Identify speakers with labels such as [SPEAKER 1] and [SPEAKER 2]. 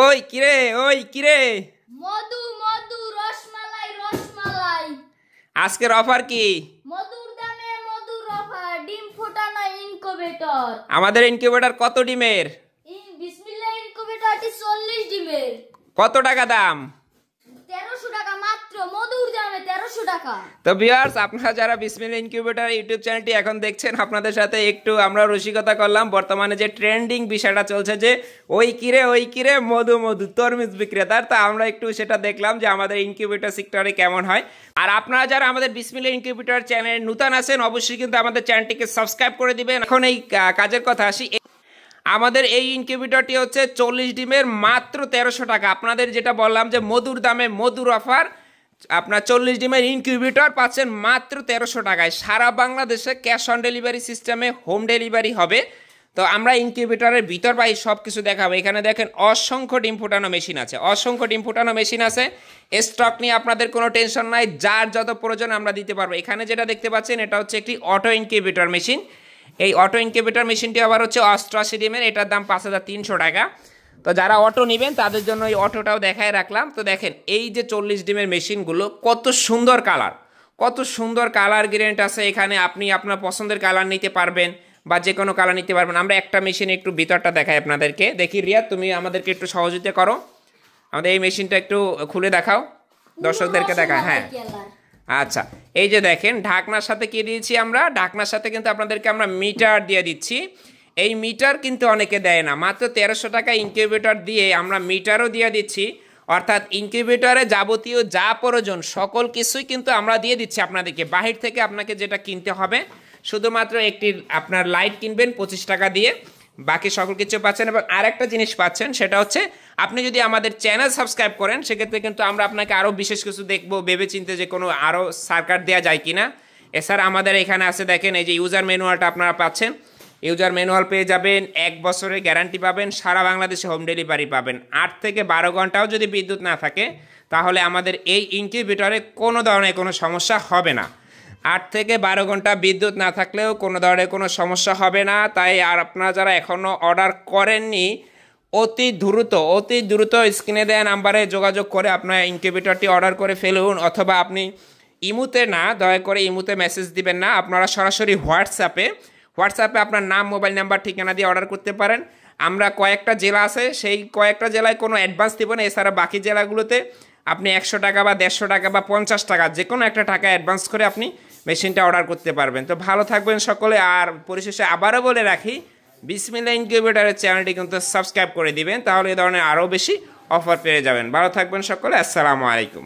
[SPEAKER 1] ওই কিরে, ওই কিরে,
[SPEAKER 2] মধু মধু রসমালাই রসমালাই।
[SPEAKER 1] আজকের অফার কি?
[SPEAKER 2] মধুর দামে মধুর অফার, ডিম ফোটানো ইনকিউবেটর।
[SPEAKER 1] আমাদের ইনকিউবেটর কত ডিমের?
[SPEAKER 2] বিসমিল্লাহ ইনকিউবেটরটি 40 ডিমের।
[SPEAKER 1] কত টাকা দাম?
[SPEAKER 2] 1300 টাকা মাত্র, মধুর দামে 1300 টাকা।
[SPEAKER 1] তো ভিউয়ার্স, আপনারা যারা বিসমিল্লাহ ইনকিউবেটর ইউটিউব চ্যানেলটি এখন দেখছেন, আপনাদের সাথে একটু আমরা রসিকতা করলাম। বর্তমানে যে ট্রেন্ডিং বিষয়টা চলছে যে ওই কিরে মধু মধু তরমুজ বিক্রেতার, তা আমরা একটু সেটা দেখলাম যে আমাদের ইনকিউবেটর সেক্টরে কেমন হয়। আর আপনারা যারা আমাদের বিসমিল্লাহ ইনকিউবেটর চ্যানেলে নতুন আছেন, অবশ্যই কিন্তু আমাদের চ্যানেলটিকে সাবস্ক্রাইব করে দিবেন। এখন এই কাজের কথা আসি। আমাদের এই ইনকিউবেটরটি হচ্ছে 40 ডিমের মাত্র 1300 টাকা। আপনাদের যেটা বললাম যে মধুর দামে মধুর অফার, আপনার 40 ডিমের ইনকিউবেটর পাচ্ছেন মাত্র 1300 টাকায়। সারা বাংলাদেশে ক্যাশ অন ডেলিভারি সিস্টেমে হোম ডেলিভারি হবে। তো আমরা ইনকিউবেটরের ভিতর বাই সব কিছু দেখাবো। এখানে দেখেন অসংখ্য ডিম ফোটানো মেশিন আছে, অসংখ্য ডিম ফোটানো মেশিন আছে। স্টক নিয়ে আপনাদের কোনো টেনশন নাই, যার যত প্রয়োজন আমরা দিতে পারবো। এখানে যেটা দেখতে পাচ্ছেন এটা হচ্ছে একটি অটো ইনকিউবেটর মেশিন। এই অটো ইনকিউবেটর মেশিনটি আবার হচ্ছে 88 ডিমের, এটার দাম 5300 টাকা। তো যারা অটো নেবেন তাদের জন্য এই অটোটাও দেখায় রাখলাম। তো দেখেন এই যে 40 ডিমের মেশিনগুলো কত সুন্দর কালার, কত সুন্দর কালার গ্রেড আছে এখানে। আপনি আপনার পছন্দের কালার নিতে পারবেন বা যে কোনো কালার নিতে পারবেন। আমরা একটা মেশিনে একটু ভিতরটা দেখাই আপনাদেরকে। দেখি রিয়াদ, তুমি আমাদেরকে একটু সহযোগিতা করো, আমাদের এই মেশিনটা একটু খুলে দেখাও, দর্শকদেরকে দেখায়। হ্যাঁ আচ্ছা, এই যে দেখেন ঢাকনার সাথে কি দিয়েছি আমরা, ঢাকনার সাথে কিন্তু আপনাদেরকে আমরা মিটার দিয়ে দিচ্ছি। এই মিটার কিন্তু অনেকে দেয় না, মাত্র 1300 টাকা ইনকিউবেটর দিয়ে আমরা মিটারও দিয়ে দিচ্ছি। অর্থাৎ ইনকিউবেটরে যাবতীয় যা প্রয়োজন সকল কিছুই কিন্তু আমরা দিয়ে দিচ্ছি আপনাদেরকে। বাহির থেকে আপনাকে যেটা কিনতে হবে, শুধুমাত্র একটি আপনার লাইট কিনবেন 25 টাকা দিয়ে, বাকি সকল কিছু পাচ্ছেন। এবং আরেকটা জিনিস পাচ্ছেন, সেটা হচ্ছে আপনি যদি আমাদের চ্যানেল সাবস্ক্রাইব করেন, সেক্ষেত্রে কিন্তু আমরা আপনাকে আরও বিশেষ কিছু দেখবো ভেবে চিন্তে, যে কোনো আরও সার্কার দেওয়া যায় কিনা। এছাড়া আমাদের এখানে আছে দেখেন এই যে ইউজার ম্যানুয়ালটা আপনারা পাচ্ছেন। ইউজার ম্যানুয়াল পেয়ে যাবেন, 1 বছরের গ্যারান্টি পাবেন, সারা বাংলাদেশে হোম ডেলিভারি পাবেন। 8 থেকে 12 ঘন্টাও যদি বিদ্যুৎ না থাকে, তাহলে আমাদের এই ইনকিউবেটরে কোনো ধরনের কোনো সমস্যা হবে না। 8 থেকে 12 ঘন্টা বিদ্যুৎ না থাকলেও কোনো ধরনের কোনো সমস্যা হবে না। তাই আর আপনারা যারা এখনও অর্ডার করেননি, অতি দ্রুত স্ক্রিনে দেওয়া নাম্বারে যোগাযোগ করে আপনার ইনকিউবেটরটি অর্ডার করে ফেলুন। অথবা আপনি ইমুতে না, দয়া করে ইমুতে মেসেজ দিবেন না, আপনারা সরাসরি হোয়াটসঅ্যাপে আপনার নাম, মোবাইল নাম্বার, ঠিকানা দিয়ে অর্ডার করতে পারেন। আমরা কয়েকটা জেলা আছে, সেই কয়েকটা জেলায় কোনো অ্যাডভান্স দেবো না। এছাড়া বাকি জেলাগুলোতে আপনি 100 টাকা বা 150 টাকা বা 50 টাকা যে কোনো একটা টাকা অ্যাডভান্স করে আপনি মেশিনটা অর্ডার করতে পারবেন। তো ভালো থাকবেন সকলে। আর পরিশেষে আবারও বলে রাখি, বিসমিল্লাহ ইনকিউবেটরের চ্যানেলটি কিন্তু সাবস্ক্রাইব করে দিবেন, তাহলে এই ধরনের আরও বেশি অফার পেয়ে যাবেন। ভালো থাকবেন সকলে, আসসালামু আলাইকুম।